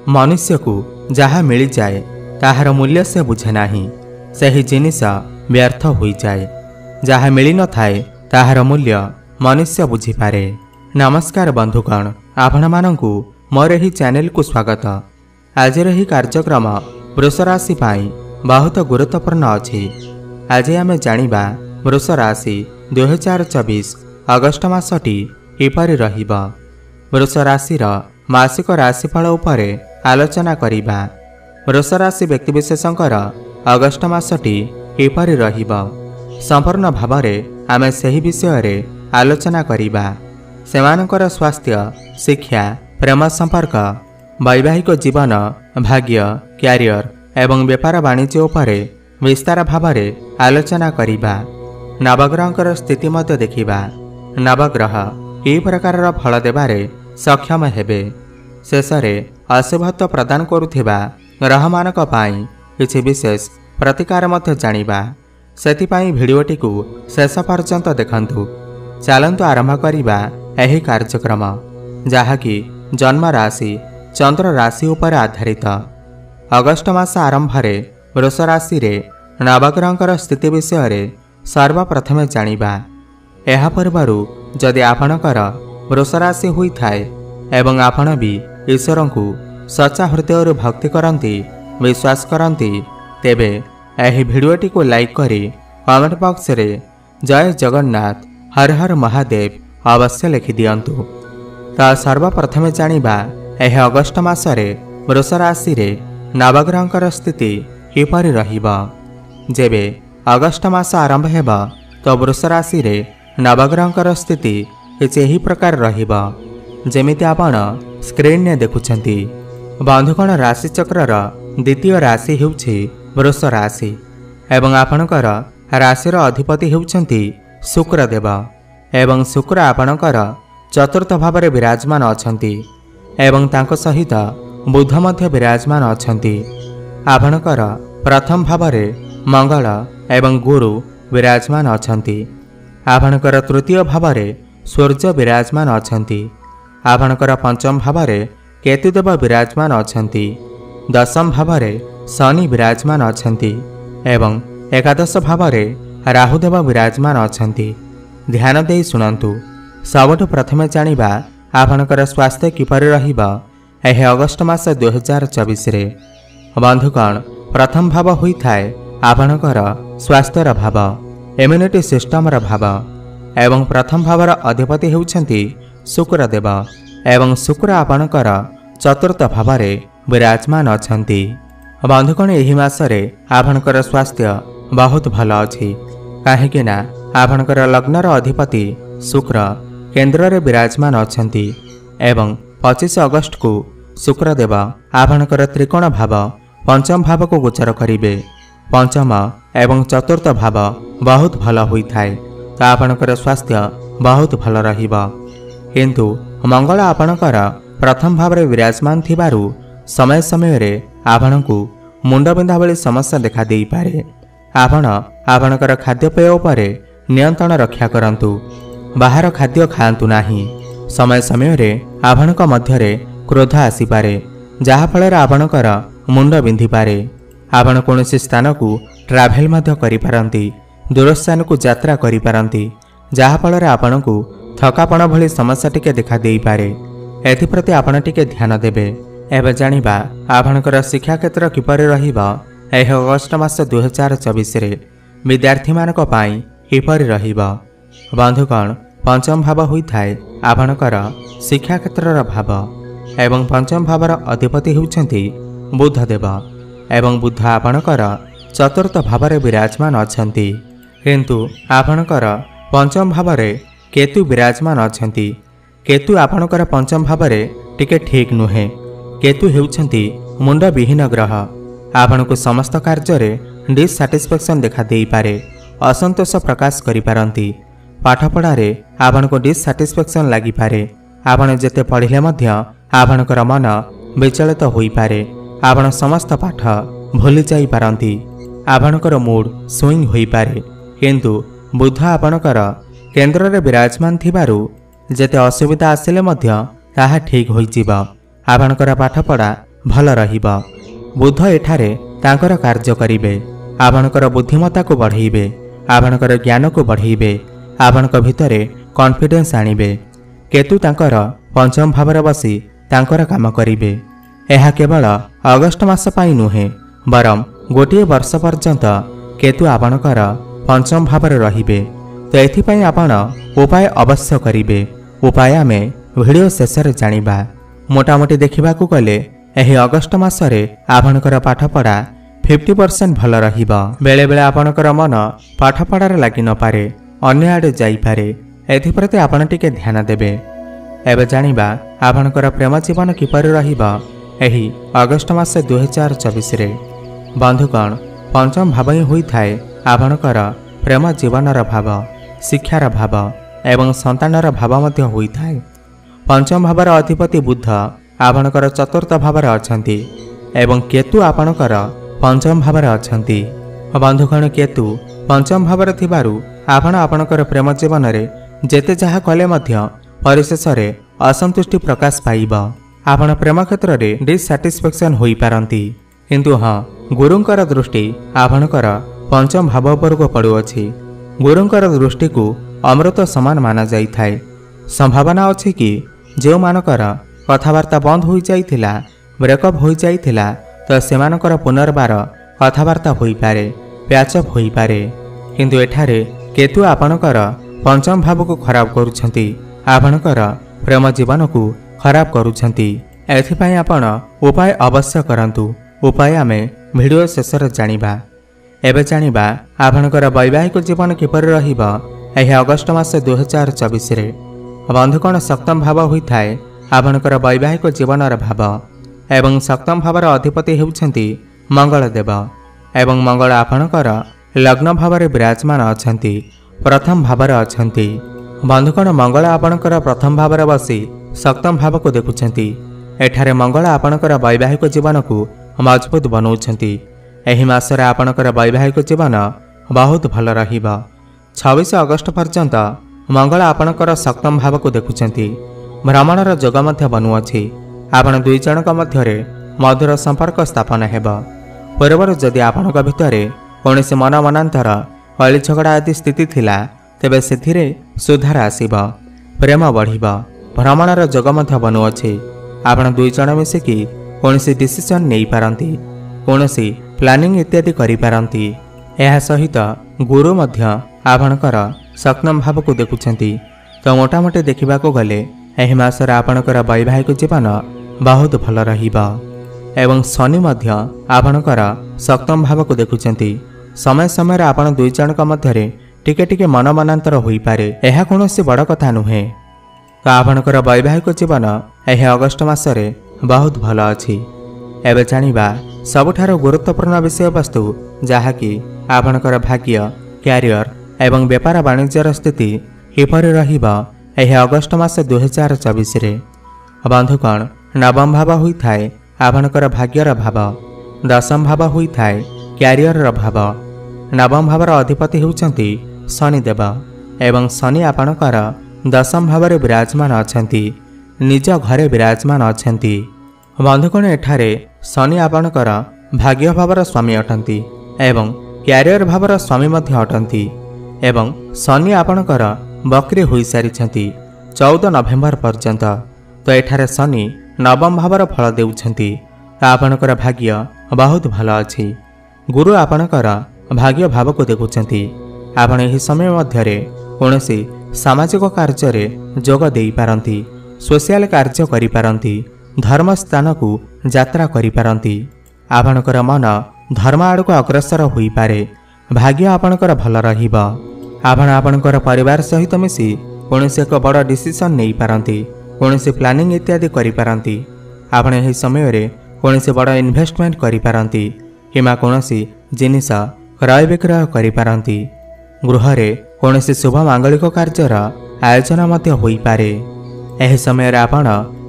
मनुष्य को जहाँ मिल जाए ताहार मूल्य से बुझे नाही, सही जिनिस व्यर्थ हो जाए। जहाँ मिल न थाए ताहार मूल्य मनुष्य बुझीपारे। नमस्कार बंधुगण, आपण मानंकु मोर एही चैनल को स्वागत। आज एही कार्यक्रम वृष राशि पाई बहुत गुरुत्वपूर्ण अछि। आज आमे जानिबा वृष राशि 2024 अगस्ट मासटी किपरि रहिबा। वृष राशिर मासिक राशिफल उपरे आलोचना करिबा। वृष राशि व्यक्तिविशेषंकर अगस्ट मासटी किपरि रहिबा संपूर्ण भावरे आमे सही विषय रे आलोचना करिबा। सेमानकर स्वास्थ्य, शिक्षा, प्रेम संपर्क, वैवाहिक जीवन, भाग्य, क्यारियर एवं व्यापार वाणिज्य उपरे विस्तार भावरे आलोचना करिबा। नवग्रहंकर स्थिति मत देखिबा। नवग्रह कि प्रकार फल देबारे सक्षम हेबे। शेषरे अशुभत्व प्रदान करुथिबा ग्रहमानक पाई किछि विशेष प्रतिकार मत जानिबा। सेतिपाई भिडियोटी को शेष पर्यंत देखंतु। चलंतु आरंभ करिबा एही कार्यक्रम, जहाँकि जन्म राशि चंद्र राशि उपर आधारित। अगस्ट मास आरंभरे वृष राशि रे नवग्रहंकर स्थिति विषय रे सर्वप्रथमे जानिबा। एहा पूर्वरु जदि आपणकर वृष राशि होई थाए एवं आपण भी ईश्वर को सच्चा हृदय भक्ति करती, विश्वास करती, तेबे एही भिडियोटी को लाइक करी कमेंट बॉक्स रे जय जगन्नाथ, हर हर महादेव अवश्य लिखि दियंतु। तो सर्वप्रथमे जानिबा एही अगस्ट मासरे वृष राशि रे नवग्रहंकर स्थिति किपरि रहिबा। जेबे अगस्ट मास आरंभ हेबा तो वृष राशि रे नवग्रहंकर स्थिति किछि एही प्रकार रहिबा जेमिति आपण स्क्रीन ने देखुछंती। बंधुगण, राशि चक्रर द्वितीय राशि हेउछि वृष राशि एवं आपणकर राशिर अधिपति हेउछंती शुक्रदेव एवं शुक्र आपणकर चतुर्थ भावरे विराजमान अछंती एवं तांको सहित बुध मध्य विराजमान अछंती। आपणकर प्रथम भावरे मंगल एवं गुरु विराजमान अछंती। आपणकर तृतीय भावरे सूर्य विराजमान अछंती। आपणकर पंचम भावरे केतुदेव विराजमान अछंती। दशम भावरे शनि विराजमान अछंती एवं एकादश भावरे राहुदेव विराजमान अछंती। ध्यान देई सुनंतु। सबुठ प्रथमे जानिबा आपणकर स्वास्थ्य किपरि रहिबा एही अगस्ट मास 2024 रे। बंधुगण, प्रथम भाव होई थाए आपणकर स्वास्थ्यर भाव, इम्यूनिटी सिस्टमर भाव एवं प्रथम भावर अधिपति हेउछंती शुक्रदेव एवं शुक्र आपणकर चतुर्थ भावरे विराजमान अछंती। बंधुगण, एही मासरे आपणकर स्वास्थ्य बहुत भल अछि, काहेकि ना आपणकर लग्नर अधिपति शुक्र केंद्र रे विराजमान अछंती एवं 25 अगस्त को शुक्रदेव आपणकर त्रिकोण भाव पंचम भाव को गोचर करिवे। पंचम एवं चतुर्थ भाव बहुत भल होई थाए तो आपणकर स्वास्थ्य बहुत भल रहिबा। किंतु मंगल आपणकर प्रथम भाव रे विराजमान थिबारु समय समय रे आपणकु मुंडबिंधा भली समस्या देखा देई पारे। आपण आपणकर खाद्यपेय उपरे नियंत्रण रक्षा करंतु। बाहर खाद्य खाआंतु नाही। समय समय रे आपणक मध्यरे क्रोध आसी पारे, जहा फଳରେ आपणकर मुंड बिंधि पारे। आपण कोनोसी स्थान को ट्राभेल मध्य करि पारंती, दूर स्थान को यात्रा करि पारंती, जहा फଳରେ आपणकु थकापण भली समस्या टिके देखा देई पारे। एथिप्रति आपण टिके ध्यान देबे। एबे जानिबा आपणकर शिक्षा क्षेत्र किपरि रहिबा एही अगस्ट मास 2024 रे विद्यार्थी मानक पाई किपरि रहिबा। बंधुगण, पंचम भाव होई थाए आपणकर शिक्षा क्षेत्रर भाव एवं पंचम भावर अधिपति हेउछंती बुधदेव एवं बुध आपणकर चतुर्थ भावरे विराजमान अछंती। किंतु आपणकर पंचम भावरे केतु विराजमान अछंती। केतु आपणकर पंचम भावरे टिके ठीक नुहे। केतु हेउछंती मुंड विहीन ग्रह। आपणको समस्त कार्य डिससाटिस्फैक्शन देखा देई पारे, असंतोष प्रकाश करि पारंती। पाठपढ़ारे आपणको डिससाटिस्फैक्शन लागि पारे। आपण जेते पढ़िले मध्य आपणकर मन विचलित होई पारे। आपण समस्त पाठ भूली जाई पारंती। आपणकर मूड स्विंग होई पारे। किंतु बुध आपणकर केंद्र रे विराजमान थिबारु जेते असुविधा आसिले मध्य ताहा ठीक होई जिबा। आपणकर पाठपढ़ा भल रहिबा। बुध एठारे तांकर कार्य करिबे। आपणकर बुद्धिमत्ता को बढ़ाइबे, आपणकर ज्ञान को बढ़ाइबे, आपणक भितरे कॉन्फिडेंस आनिबे। केतु तांकर पंचम भाव बसी तांकर काम करिबे। यह केवल अगस्ट मास पाई नुहे, बरम गोटे वर्ष पर्यंत केतु आपणकर पंचम भाव रहिबे। तो एथिपाई आपण उपाय अवश्य करिबे। उपाय आमे वीडियो शेष रे जानिबा। मोटामोटी देखिबाकू गले एही अगस्ट मासरे आपणकर पाठपढ़ा 50% भल रहिबा। बेले बेले आपणकर मन पाठपढ़ार लागि न पारे, अन्य आडे जाई पारे। एथिप्रति आपण टिके ध्यान देबे। एबे जानिबा आपणकर प्रेम जीवन किपरि रहिबा एही अगस्ट मास 2024 रे। बंधुगण, पंचम भाव ही होई थाए आपणकर प्रेम जीवनर भाव, शिक्षार भाव एवं संतानर भाव मध्य होई थाए। पंचम भावर अधिपति बुध आपणकर चतुर्थ भावर अछंती एवं केतु आपणकर पंचम भावर अछंती। बंधुगण, केतु पंचम भावर थिबारु आपण आपणकर प्रेम जीवन रे जेते जहा कले मध्य परिशेष रे असंतुष्टि प्रकाश पाइबा। आपण प्रेम क्षेत्र रे डिससैटिस्फैक्शन होई पारंती। किंतु हाँ, गुरुंकर दृष्टि आपणकर पंचम भाव उपर को पड़ुअछि। गुरुंकर दृष्टि को अमृत समान माना जाई थाए। संभावना अछि कि जो मानकर कथावार्ता बंद हो जाइथिला, ब्रेकअप हो जाइथिला, तो सेमानकर पुनर्बार कथावार्ता होई पारे, प्याचअप होई पारे। किंतु एठारे केतु आपणकर पंचम भाव को खराब करुछंती, आपणकर प्रेम जीवन को खराब करुछंती। एथिपाई आपण उपाय अवश्य करंतु। उपाय आमे वीडियो शेष रे जानिबा। एबे जानिबा आपणकर वैवाहिक जीवन किपर रहिबा एही अगस्ट मास 2024 रे। बंधुगण, सप्तम भाव होई थाए आपणकर वैवाहिक जीवनर भाव एवं सप्तम भावर अधिपति हेउछंती मंगल देव एवं मंगल आपणकर लग्न भावरे विराजमान अछंती, प्रथम भावर अछंती। बंधुगण, मंगल आपणकर प्रथम भावर बसी सप्तम भाव को देखुछंती। एठारे मंगल आपणकर वैवाहिक जीवन को मजबूत बनौछंती। एही मासरे आपणकर वैवाहिक जीवन बहुत भल रहिबा। 26 अगस्ट पर्यंत मंगल आपणकर सप्तम भाव को देखुछंती। भ्रमणर जोग मध्य बनुअछि। आपण दुई जनक मध्यरे मधुर संपर्क स्थापन हेबा। पूर्वर जदि आपणक भितरे कौनसी मन मनांतर कली झगड़ा आदि स्थिति थिला, तेबे सेथिरे सुधार आसीबा, प्रेम बढ़िबा। भ्रमणर जोग मध्य बनुअछि। आपण दुई जण मिसिकी कौनसी डिसीजन नहीं पारंती, कौनसी प्लानिंग इत्यादि करि पारंती। एहा सहित गुरु मध्य आपणकर सप्तम भाव को देखुछंती। तो मोटामोटी देखिबाकू गले एही मासरे आपणकर वैवाहिक जीवन बहुत भल रहिबा। एवं शनि मध्य आपणकर सप्तम भाव को देखुछंती। समय समय आपण दुई जनक मध्यरे टिके टिके मन मनांतर होई पारे। एहा कोनोसी बड़ कथा नुहे। तो आपणकर वैवाहिक जीवन एही अगस्ट मासरे बहुत भल अछि। एबे जानिबा सबुठारो गुरुत्वपूर्ण विषय वस्तु जहाँकि आपणकर भाग्य, क्यारियर एवं व्यापार वाणिज्यर स्थिति किपरि रहिबा एही अगस्ट मास 2024 रे। बंधुगण, नवम भाव होई थाए आपणकर भाग्यर भाव, दशम भाव होई थाए क्यारियर भाव। नवम भावर अधिपति हेउछंती शनिदेव एवं शनि आपणकर दशम भावरे विराजमान अछंती, निज घरे विराजमान अछंती। बंधुगण, एठारे शनि आपणकर भाग्य भावर स्वामी अटंती एवं क्यारियर भावर स्वामी मध्य अटंती। एवं शनि आपणकर बक्री होई सारिछंती 14 नवेम्बर पर्यंत। तो एठारे शनि नवम भावर फल देउछंती। आपणकर भाग्य बहुत भल अछि। गुरु आपणकर भाग्य भाव को देखुछंती। आपण एही समय मध्यरे कौनसी सामाजिक कार्य रे जोग देई पारंती, सोशल कार्य करि पारंती, धर्म स्थान को यात्रा करि पारंती। आपणकर मन धर्म आड़ को अग्रसर होई पारे। भाग्य आपणकर भल रहिबा। आपण आपणकर परिवार सहित मिसी कौनसी एक बड़ डिसीजन नहीं पारंती, कौनसी प्लानिंग इत्यादि करि पारंती। आपण एही समय रे कौनसी बड़ इन्वेस्टमेंट करि पारंती किमा कौनसी जिनिस क्रय विक्रय करि पारंती। गृह रे कौनसी शुभ मांगलिक कार्यर आयोजन मध्य होई पारे। एही समय रे आपण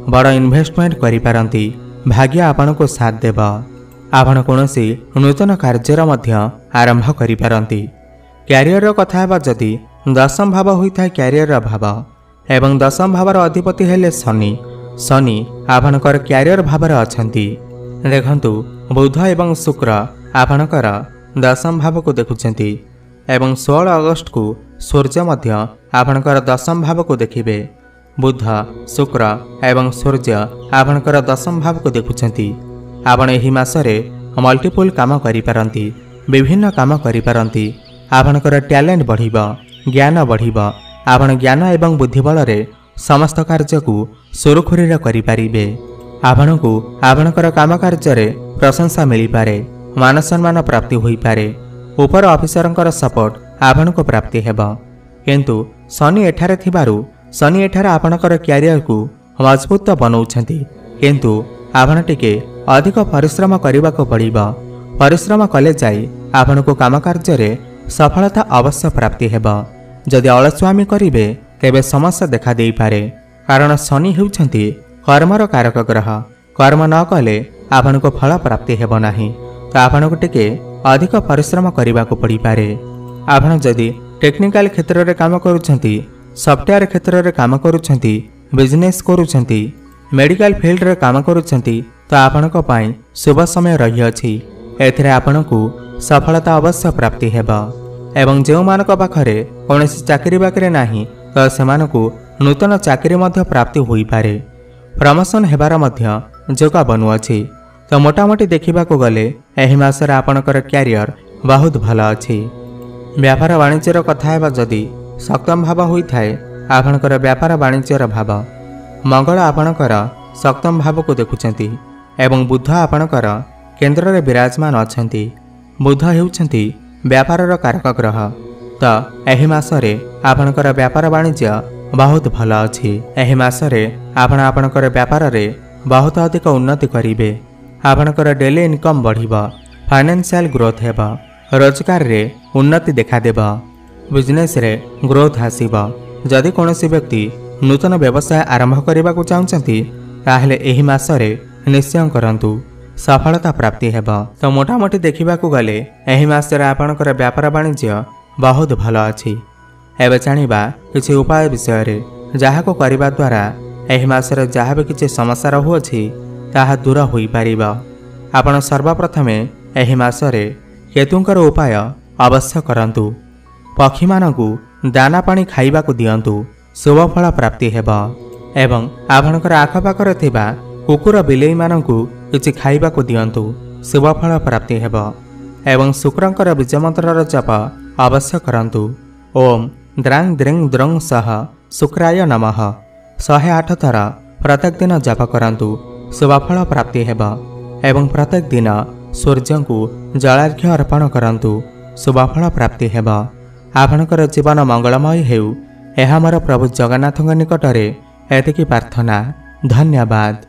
बड़ इन्वेस्टमेंट करि पारंती। भाग्य आपण को साथ देबा। आपण कौनसी नूतन कार्यर मध्य आरंभ करि पारंती। क्यारियर कथा हेबा जदि दशम भाव होइथा क्यारियर भाव एवं दशम भावर अधिपति हेले शनि। शनि आपणकर क्यारियर भावर अछंती। देखंतु बुध एवं शुक्र आपणकर दशम भाव को देखुंट एवं 16 अगस्त को सूर्य मध्य आपणकर दशम भाव को देखिबे। बुध शुक्र एवं सूर्य आपणकर दशम भाव को देखुंट। आपण एही मासरे मल्टीपल काम करिपारंती, विभिन्न काम करिपारंती। आपणकर टैलेंट बढ़िबा, ज्ञान बढ़िबा। आपण ज्ञान एवं बुद्धि बल रे समस्त कार्य को सुरखुरी करिपारिबे। आपणकु आपणकर काम कार्य प्रशंसा मिल पारे, मान सम्मान प्राप्ति होई पारे। ऊपर ऑफिसरंकर सपोर्ट आपणको प्राप्ति हेबा। किंतु शनि एठारे थिबारु शनि एठारे आपणकर क्यारियर को मजबूत बनाउछंती। किंतु आपण टिके अधिक परिश्रम करबाको पड़िबा। परिश्रम कले जाई आपणको काम कार्य सफलता अवश्य प्राप्ति हेबा। जदि अलस्वामी करिवे तेबे समस्या देखा देई पारे, कारण शनि हेउछंती कर्मर कारक ग्रह। कर्म न कले आपणको फल प्राप्ति हेबो नाही। तो आपणको टिके अधिक परिश्रम करबाको पड़ी पारे। आपण जदि टेक्निकल क्षेत्र रे काम करूछंती, सॉफ्टवेयर क्षेत्र रे काम करूछंती, बिजनेस करूछंती, मेडिकल फील्ड रे काम करूछंती, तो आपणको पई शुभ समय रही अछि। एथिरे आपणको सफलता अवश्य प्राप्ति हेबा। एवं जो मानक पाखरे कोनोसी चाकरी बाकरी नाही, तो सेमानकु नूतन चाकरी मध्य प्राप्ति होई पारे। प्रमोशन हेबार मध्य जोगा बनुअछि। तो मोटामोटी देखा गले एही मासरे आपणकर क्यारियर बहुत भल अछि। व्यापार वाणिज्यर कथा हेबा जदि सप्तम भाव होइथाय आपणकर व्यापार वाणिज्यर भाव। मंगल आपणकर सप्तम भाव को देखुचंती एवं बुध आपणकर केंद्र रे विराजमान अछंती। बुध हेउछंती व्यापारर कारक ग्रह। तो एही मासरे आपणकर व्यापार वाणिज्य बहुत भल अछि। एही मासरे आपणकर व्यापार रे बहुत अधिक उन्नति करिवे। आपणकर डेली इनकम बढ़िबा, फाइनेंशियल ग्रोथ हेबा, रोजगार रे उन्नति देखा देबा, बिजनेस रे ग्रोथ आसीबा। जदि कोनोसी व्यक्ति नूतन व्यवसाय आरंभ करने को चाहते ताहले एही मासरे निश्चय करंतु, सफलता प्राप्ति हेबा। तो मोटामोटी देखा गले एही मासरे आपणकर व्यापार वाणिज्य बहुत भल अछि। एबे जानिबा किछि उपाय विषय रे जाहाको करिबा द्वारा एही मासरे जहाँ भी किछि समस्या रहुअछि ताहा दूर होई पारिबा। आपण सर्वप्रथमे एही मासरे केतुंकर उपाय अवश्य करंतु। पक्षी मानकु दाना पानी खाइबाकु दियंतु, शुभ फल प्राप्ति हेबा। एवं आपणकर आखपाखरे थिबा कुकुर बिलेई मानकु किछि खाइबाकु दियंतु, शुभ फल प्राप्ति हेबा। एवं शुक्रंकर बीज मंत्रर जप अवश्य करंतु। ओम द्रांग द्रिंग द्रंग सह शुक्राय नमः 108 थर प्रत्येक दिन जप करंतु, शुभ फल प्राप्ति हेबा। एवं प्रत्येक दिन सूर्य को जलार्घ्य अर्पण करंतु, शुभ फल प्राप्ति हेबा। आपणकर जीवन मंगलमय हेउ, एहा मोर प्रभु जगन्नाथଙ୍କ निकटरे एतिकी प्रार्थना। धन्यवाद।